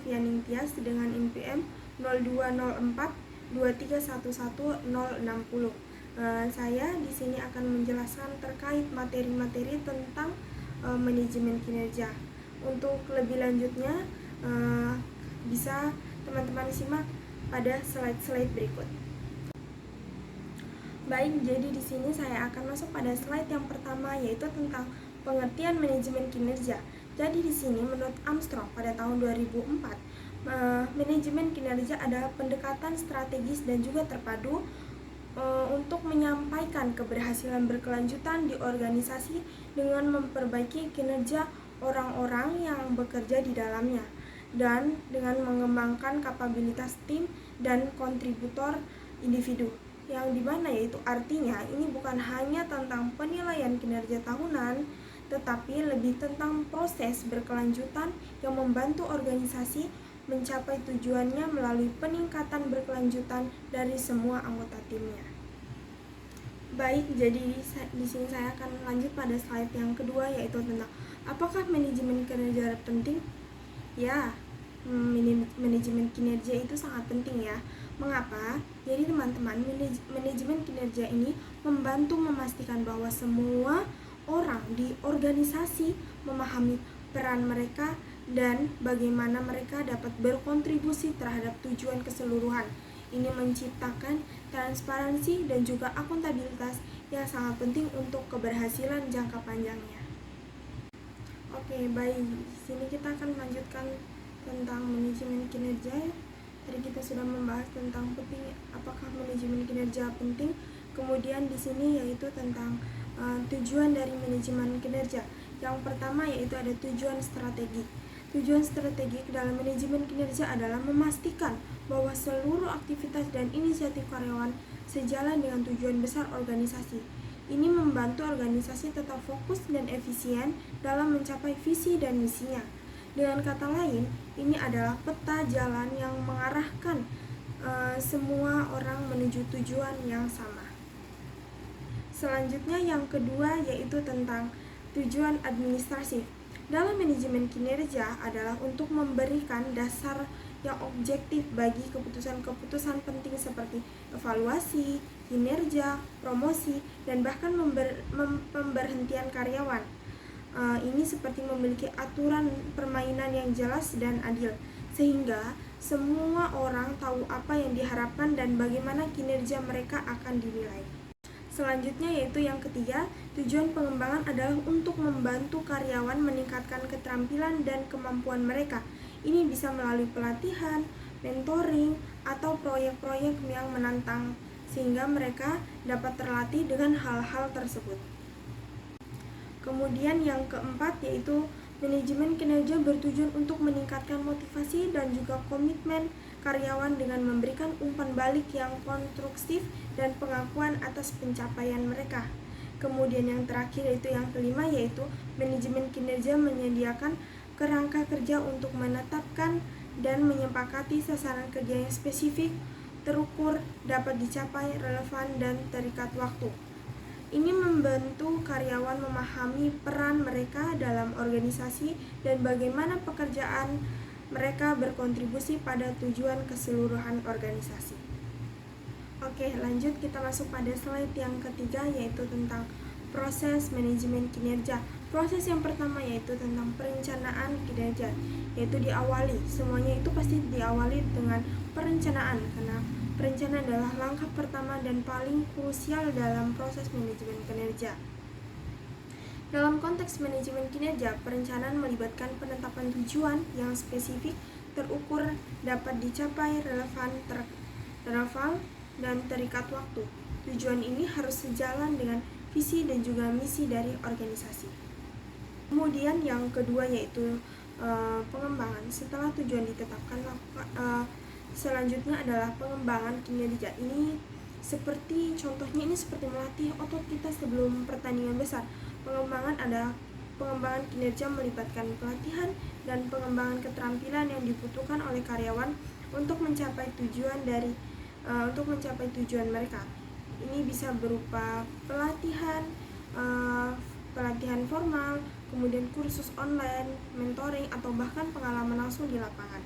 Novianing Tias dengan NPM 0204 2311060. Saya di sini akan menjelaskan terkait materi-materi tentang manajemen kinerja. Untuk lebih lanjutnya bisa teman-teman simak pada slide-slide berikut. Baik, jadi di sini saya akan masuk pada slide yang pertama, yaitu tentang pengertian manajemen kinerja. Jadi di sini menurut Armstrong pada tahun 2004, manajemen kinerja adalah pendekatan strategis dan juga terpadu untuk menyampaikan keberhasilan berkelanjutan di organisasi dengan memperbaiki kinerja orang-orang yang bekerja di dalamnya dan dengan mengembangkan kapabilitas tim dan kontributor individu, yang dimana yaitu artinya ini bukan hanya tentang penilaian kinerja tahunan, tetapi lebih tentang proses berkelanjutan yang membantu organisasi mencapai tujuannya melalui peningkatan berkelanjutan dari semua anggota timnya. Baik, jadi di sini saya akan lanjut pada slide yang kedua, yaitu tentang apakah manajemen kinerja penting? Ya, manajemen kinerja itu sangat penting ya. Mengapa? Jadi teman-teman, manajemen kinerja ini membantu memastikan bahwa semua orang di organisasi memahami peran mereka dan bagaimana mereka dapat berkontribusi terhadap tujuan keseluruhan. Ini menciptakan transparansi dan juga akuntabilitas yang sangat penting untuk keberhasilan jangka panjangnya. Oke, baik. Di sini kita akan melanjutkan tentang manajemen kinerja. Tadi kita sudah membahas tentang penting apakah manajemen kinerja penting. Kemudian di sini yaitu tentang tujuan dari manajemen kinerja. Yang pertama yaitu ada tujuan strategi. Tujuan strategik dalam manajemen kinerja adalah memastikan bahwa seluruh aktivitas dan inisiatif karyawan sejalan dengan tujuan besar organisasi. Ini membantu organisasi tetap fokus dan efisien dalam mencapai visi dan misinya. Dengan kata lain, ini adalah peta jalan yang mengarahkan semua orang menuju tujuan yang sama. Selanjutnya yang kedua yaitu tentang tujuan administrasi. Dalam manajemen kinerja adalah untuk memberikan dasar yang objektif bagi keputusan-keputusan penting seperti evaluasi, kinerja, promosi, dan bahkan pemberhentian karyawan. Ini seperti memiliki aturan permainan yang jelas dan adil, sehingga semua orang tahu apa yang diharapkan dan bagaimana kinerja mereka akan dinilai. Selanjutnya yaitu yang ketiga, tujuan pengembangan adalah untuk membantu karyawan meningkatkan keterampilan dan kemampuan mereka. Ini bisa melalui pelatihan, mentoring, atau proyek-proyek yang menantang, sehingga mereka dapat terlatih dengan hal-hal tersebut. Kemudian yang keempat yaitu manajemen kinerja bertujuan untuk meningkatkan motivasi dan juga komitmen karyawan dengan memberikan umpan balik yang konstruktif dan pengakuan atas pencapaian mereka. Kemudian yang terakhir yaitu yang kelima yaitu manajemen kinerja menyediakan kerangka kerja untuk menetapkan dan menyepakati sasaran kerja yang spesifik, terukur, dapat dicapai, relevan, dan terikat waktu. Ini membantu karyawan memahami peran mereka dalam organisasi dan bagaimana pekerjaan mereka berkontribusi pada tujuan keseluruhan organisasi. Oke, lanjut kita masuk pada slide yang ketiga yaitu tentang proses manajemen kinerja. Proses yang pertama yaitu tentang perencanaan kinerja, yaitu diawali. Semuanya itu pasti diawali dengan perencanaan karena perencanaan adalah langkah pertama dan paling krusial dalam proses manajemen kinerja. Dalam konteks manajemen kinerja, perencanaan melibatkan penetapan tujuan yang spesifik, terukur, dapat dicapai, relevan, dan terikat waktu. Tujuan ini harus sejalan dengan visi dan juga misi dari organisasi. Kemudian yang kedua yaitu pengembangan. Setelah tujuan ditetapkan, selanjutnya adalah pengembangan kinerja. Ini seperti contohnya ini seperti melatih otot kita sebelum pertandingan besar. Pengembangan adalah pengembangan kinerja melibatkan pelatihan dan pengembangan keterampilan yang dibutuhkan oleh karyawan untuk mencapai tujuan mereka. Ini bisa berupa pelatihan formal, kemudian kursus online, mentoring, atau bahkan pengalaman langsung di lapangan.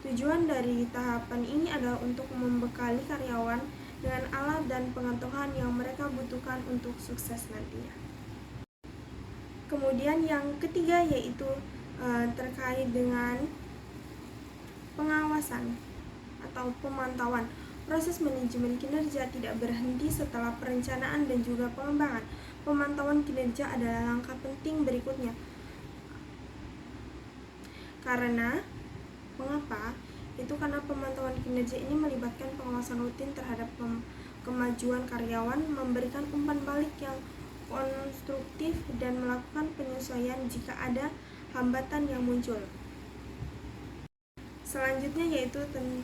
Tujuan dari tahapan ini adalah untuk membekali karyawan dengan alat dan pengetahuan yang mereka butuhkan untuk sukses nantinya. Kemudian yang ketiga yaitu terkait dengan pengawasan atau pemantauan. Proses manajemen kinerja tidak berhenti setelah perencanaan dan juga pengembangan. Pemantauan kinerja adalah langkah penting berikutnya. Mengapa? Itu karena pemantauan kinerja ini melibatkan pengawasan rutin terhadap kemajuan karyawan, memberikan umpan balik yang konstruktif, dan melakukan penyesuaian jika ada hambatan yang muncul. Selanjutnya yaitu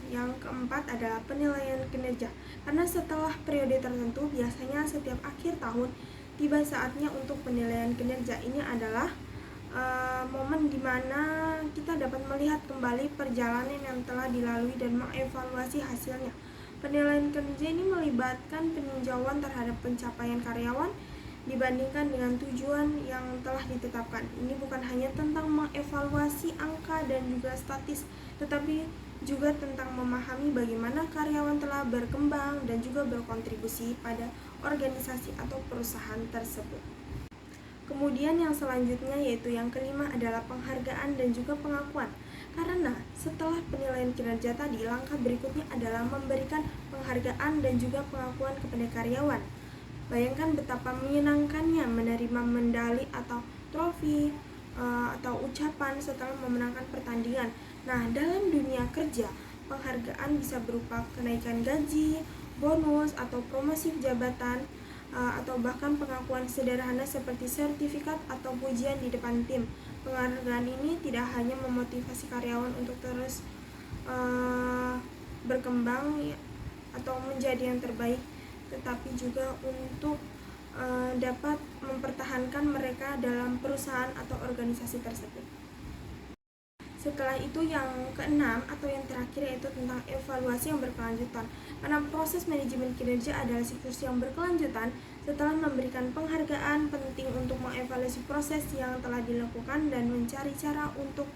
yang keempat adalah penilaian kinerja. Karena setelah periode tertentu, biasanya setiap akhir tahun, tiba saatnya untuk penilaian kinerja. Ini adalah momen di mana kita dapat melihat kembali perjalanan yang telah dilalui dan mengevaluasi hasilnya. Penilaian kinerja ini melibatkan peninjauan terhadap pencapaian karyawan dibandingkan dengan tujuan yang telah ditetapkan. Ini bukan hanya tentang mengevaluasi angka dan juga statis, tetapi juga tentang memahami bagaimana karyawan telah berkembang dan juga berkontribusi pada organisasi atau perusahaan tersebut. Kemudian yang selanjutnya yaitu yang kelima adalah penghargaan dan juga pengakuan. Karena setelah penilaian kinerja tadi, langkah berikutnya adalah memberikan penghargaan dan juga pengakuan kepada karyawan. Bayangkan betapa menyenangkannya menerima medali atau trofi atau ucapan setelah memenangkan pertandingan. Nah, dalam dunia kerja, penghargaan bisa berupa kenaikan gaji, bonus, atau promosi jabatan, atau bahkan pengakuan sederhana seperti sertifikat atau pujian di depan tim. Penghargaan ini tidak hanya memotivasi karyawan untuk terus berkembang atau menjadi yang terbaik, tetapi juga untuk dapat mempertahankan mereka dalam perusahaan atau organisasi tersebut. Setelah itu yang keenam atau yang terakhir yaitu tentang evaluasi yang berkelanjutan. Karena proses manajemen kinerja adalah siklus yang berkelanjutan. Setelah memberikan penghargaan, penting untuk mengevaluasi proses yang telah dilakukan dan mencari cara untuk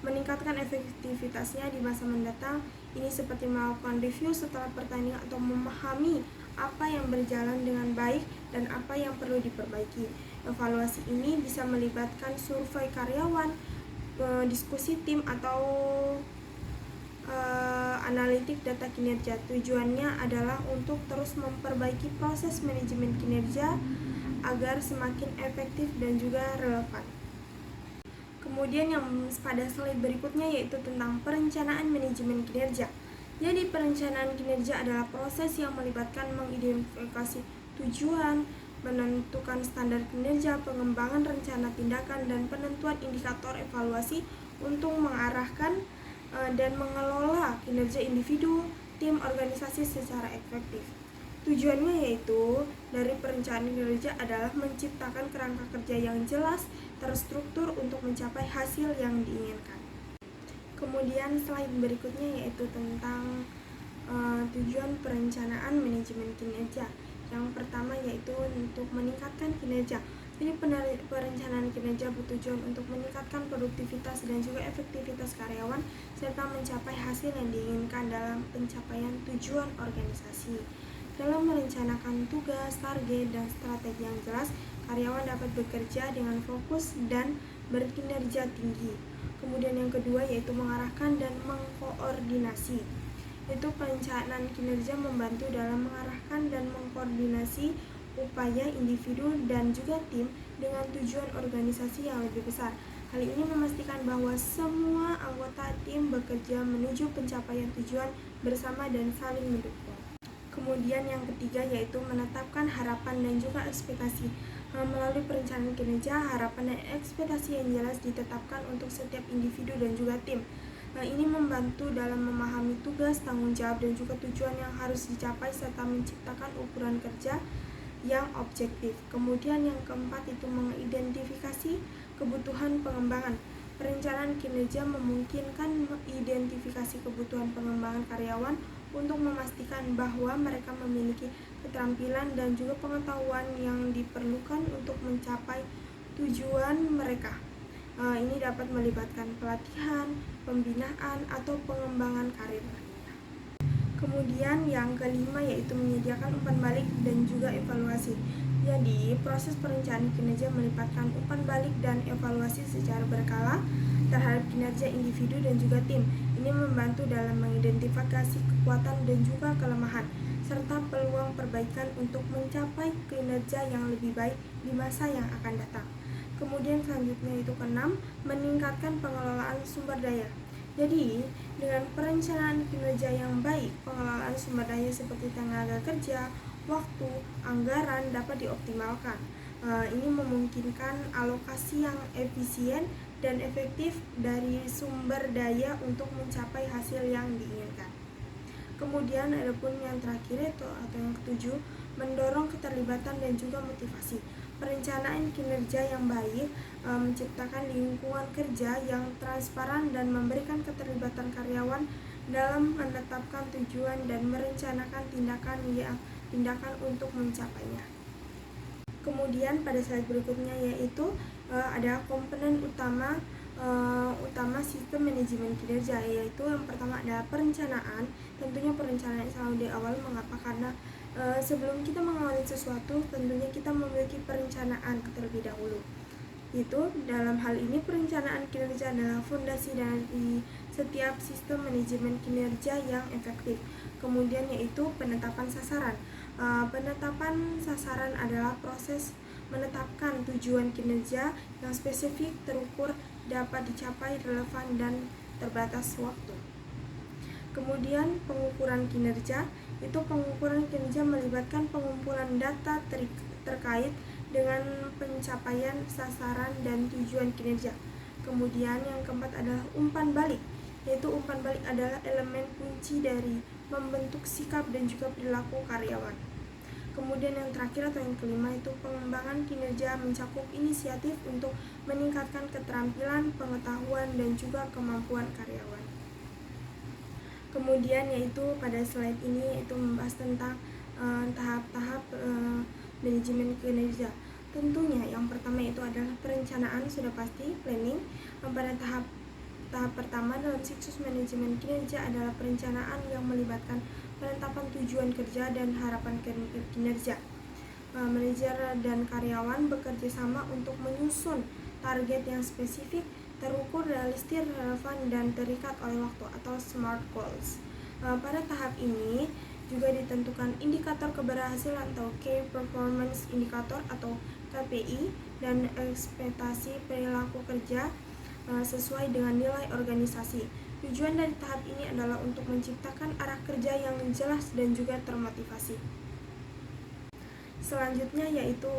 meningkatkan efektivitasnya di masa mendatang. Ini seperti melakukan review setelah pertandingan atau memahami apa yang berjalan dengan baik dan apa yang perlu diperbaiki. Evaluasi ini bisa melibatkan survei karyawan, diskusi tim, atau analitik data kinerja. Tujuannya adalah untuk terus memperbaiki proses manajemen kinerja agar semakin efektif dan juga relevan. Kemudian yang pada slide berikutnya yaitu tentang perencanaan manajemen kinerja. Jadi perencanaan kinerja adalah proses yang melibatkan mengidentifikasi tujuan, menentukan standar kinerja, pengembangan rencana tindakan, dan penentuan indikator evaluasi untuk mengarahkan dan mengelola kinerja individu, tim, organisasi secara efektif. Tujuannya yaitu dari perencanaan kinerja adalah menciptakan kerangka kerja yang jelas, terstruktur untuk mencapai hasil yang diinginkan. Kemudian slide berikutnya yaitu tentang tujuan perencanaan manajemen kinerja. Yang pertama yaitu untuk meningkatkan kinerja. Jadi perencanaan kinerja bertujuan untuk meningkatkan produktivitas dan juga efektivitas karyawan serta mencapai hasil yang diinginkan dalam pencapaian tujuan organisasi. Dalam merencanakan tugas, target, dan strategi yang jelas, karyawan dapat bekerja dengan fokus dan berkinerja tinggi. Kemudian yang kedua yaitu mengarahkan dan mengkoordinasi. Itu perencanaan kinerja membantu dalam mengarahkan dan mengkoordinasi upaya individu dan juga tim dengan tujuan organisasi yang lebih besar. Hal ini memastikan bahwa semua anggota tim bekerja menuju pencapaian tujuan bersama dan saling mendukung. Kemudian yang ketiga yaitu menetapkan harapan dan juga ekspektasi. Melalui perencanaan kinerja, harapan dan ekspektasi yang jelas ditetapkan untuk setiap individu dan juga tim. Ini membantu dalam memahami tugas, tanggung jawab, dan juga tujuan yang harus dicapai serta menciptakan ukuran kerja yang objektif. Kemudian yang keempat itu mengidentifikasi kebutuhan pengembangan. Perencanaan kinerja memungkinkan mengidentifikasi kebutuhan pengembangan karyawan untuk memastikan bahwa mereka memiliki keterampilan dan juga pengetahuan yang diperlukan untuk mencapai tujuan mereka. Ini dapat melibatkan pelatihan, pembinaan, atau pengembangan karir lainnya. Kemudian yang kelima yaitu menyediakan umpan balik dan juga evaluasi. Jadi, proses perencanaan kinerja melibatkan umpan balik dan evaluasi secara berkala terhadap kinerja individu dan juga tim. Ini membantu dalam mengidentifikasi kekuatan dan juga kelemahan, serta peluang perbaikan untuk mencapai kinerja yang lebih baik di masa yang akan datang. Kemudian selanjutnya itu keenam, meningkatkan pengelolaan sumber daya. Jadi, dengan perencanaan kinerja yang baik, pengelolaan sumber daya seperti tenaga kerja, waktu, anggaran dapat dioptimalkan. Ini memungkinkan alokasi yang efisien dan efektif dari sumber daya untuk mencapai hasil yang diinginkan. Kemudian ada pun yang terakhir itu atau yang ketujuh, mendorong keterlibatan dan juga motivasi. Perencanaan kinerja yang baik menciptakan lingkungan kerja yang transparan dan memberikan keterlibatan karyawan dalam menetapkan tujuan dan merencanakan tindakan untuk mencapainya. Kemudian pada slide berikutnya yaitu ada komponen utama sistem manajemen kinerja, yaitu yang pertama adalah perencanaan. Tentunya perencanaan selalu di awal. Mengapa? Karena sebelum kita mengawali sesuatu, tentunya kita memiliki perencanaan terlebih dahulu. Itu dalam hal ini perencanaan kinerja adalah fondasi dari setiap sistem manajemen kinerja yang efektif. Kemudian yaitu penetapan sasaran. Penetapan sasaran adalah proses menetapkan tujuan kinerja yang spesifik, terukur, dapat dicapai, relevan, dan terbatas waktu. Kemudian pengukuran kinerja, itu pengukuran kinerja melibatkan pengumpulan data terkait dengan pencapaian sasaran dan tujuan kinerja. Kemudian yang keempat adalah umpan balik, yaitu umpan balik adalah elemen kunci dari membentuk sikap dan juga perilaku karyawan. Kemudian yang terakhir atau yang kelima itu pengembangan kinerja, mencakup inisiatif untuk meningkatkan keterampilan, pengetahuan, dan juga kemampuan karyawan. Kemudian yaitu pada slide ini yaitu membahas tentang tahap-tahap manajemen kinerja. Tentunya yang pertama itu adalah perencanaan, sudah pasti planning. Pada tahap pertama dalam siklus manajemen kinerja adalah perencanaan yang melibatkan penetapan tujuan kerja dan harapan kinerja. Manajer dan karyawan bekerja sama untuk menyusun target yang spesifik, terukur, realistis, relevan, dan terikat oleh waktu atau SMART goals. Pada tahap ini juga ditentukan indikator keberhasilan atau Key Performance Indicator atau KPI dan ekspektasi perilaku kerja sesuai dengan nilai organisasi. Tujuan dari tahap ini adalah untuk menciptakan arah kerja yang jelas dan juga termotivasi. Selanjutnya yaitu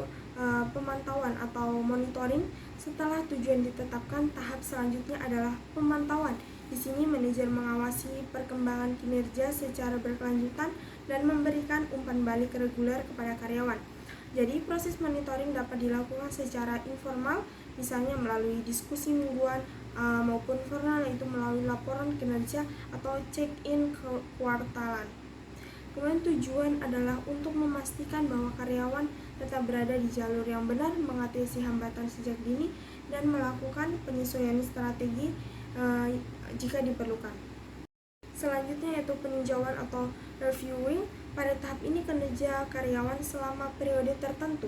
pemantauan atau monitoring. Setelah tujuan ditetapkan, tahap selanjutnya adalah pemantauan. Di sini manajer mengawasi perkembangan kinerja secara berkelanjutan dan memberikan umpan balik reguler kepada karyawan. Jadi proses monitoring dapat dilakukan secara informal, misalnya melalui diskusi mingguan maupun formal, yaitu melalui laporan kinerja atau check-in kuartalan. Kemudian tujuan adalah untuk memastikan bahwa karyawan tetap berada di jalur yang benar, mengatasi hambatan sejak dini, dan melakukan penyesuaian strategi jika diperlukan. Selanjutnya yaitu peninjauan atau reviewing. Pada tahap ini kinerja karyawan selama periode tertentu,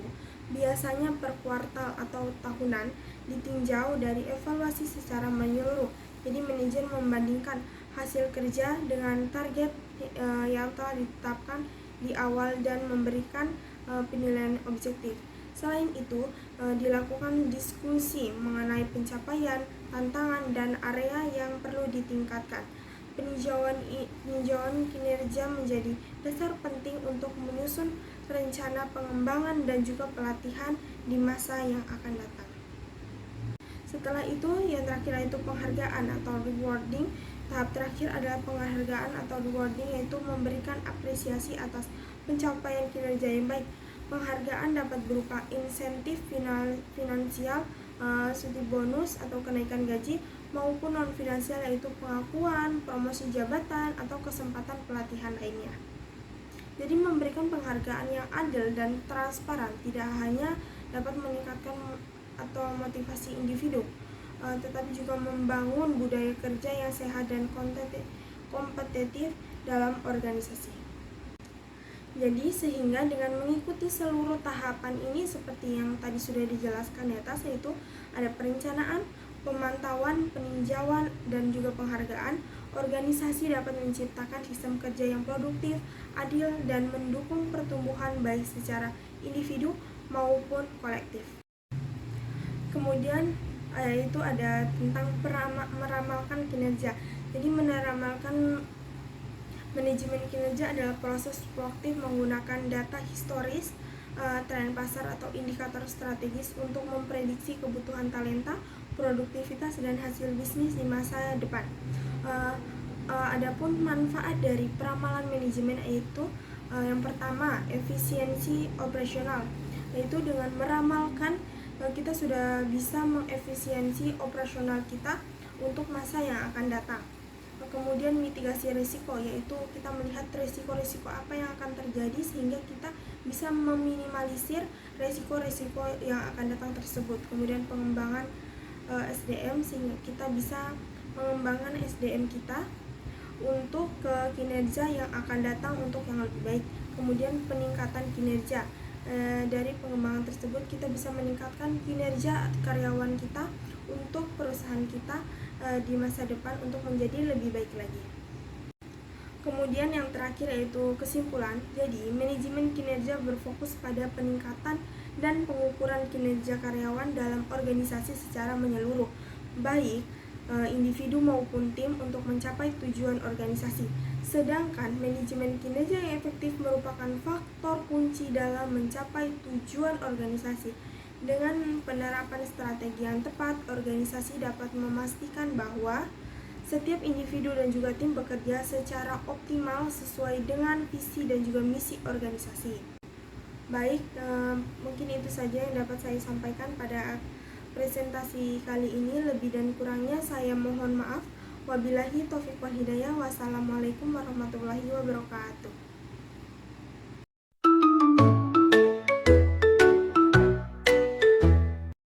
biasanya per kuartal atau tahunan, ditinjau dari evaluasi secara menyeluruh. Jadi manajer membandingkan hasil kerja dengan target yang telah ditetapkan di awal dan memberikan penilaian objektif. Selain itu, dilakukan diskusi mengenai pencapaian, tantangan, dan area yang perlu ditingkatkan. Peninjauan kinerja menjadi dasar penting untuk menyusun rencana pengembangan dan juga pelatihan di masa yang akan datang. Setelah itu, yang terakhir yaitu penghargaan atau rewarding. Tahap terakhir adalah penghargaan atau rewarding, yaitu memberikan apresiasi atas pencapaian kinerja yang baik. Penghargaan dapat berupa insentif finansial, studi bonus atau kenaikan gaji, maupun non-finansial yaitu pengakuan, promosi jabatan, atau kesempatan pelatihan lainnya. Jadi memberikan penghargaan yang adil dan transparan tidak hanya dapat meningkatkan atau motivasi individu, tetapi juga membangun budaya kerja yang sehat dan kompetitif dalam organisasi. Jadi sehingga dengan mengikuti seluruh tahapan ini seperti yang tadi sudah dijelaskan di atas, yaitu ada perencanaan, pemantauan, peninjauan, dan juga penghargaan, organisasi dapat menciptakan sistem kerja yang produktif, adil, dan mendukung pertumbuhan baik secara individu maupun kolektif. Kemudian itu ada tentang meramalkan kinerja. Jadi meramalkan manajemen kinerja adalah proses proaktif menggunakan data historis, tren pasar atau indikator strategis untuk memprediksi kebutuhan talenta, produktivitas, dan hasil bisnis di masa depan. Adapun manfaat dari peramalan manajemen yaitu yang pertama, efisiensi operasional, yaitu dengan meramalkan kita sudah bisa mengefisiensi operasional kita untuk masa yang akan datang. Kemudian mitigasi risiko, yaitu kita melihat risiko-risiko apa yang akan terjadi sehingga kita bisa meminimalisir risiko-risiko yang akan datang tersebut. Kemudian pengembangan SDM, sehingga kita bisa mengembangkan SDM kita untuk ke kinerja yang akan datang untuk yang lebih baik. Kemudian peningkatan kinerja, dari pengembangan tersebut kita bisa meningkatkan kinerja karyawan kita untuk perusahaan kita di masa depan untuk menjadi lebih baik lagi. Kemudian yang terakhir yaitu kesimpulan. Jadi manajemen kinerja berfokus pada peningkatan dan pengukuran kinerja karyawan dalam organisasi secara menyeluruh, baik individu maupun tim untuk mencapai tujuan organisasi. Sedangkan manajemen kinerja yang efektif merupakan faktor kunci dalam mencapai tujuan organisasi. Dengan penerapan strategi yang tepat, organisasi dapat memastikan bahwa setiap individu dan juga tim bekerja secara optimal sesuai dengan visi dan juga misi organisasi. Baik, mungkin itu saja yang dapat saya sampaikan pada presentasi kali ini. Lebih dan kurangnya saya mohon maaf. Wabillahi taufiq wal hidayah. Wassalamualaikum warahmatullahi wabarakatuh.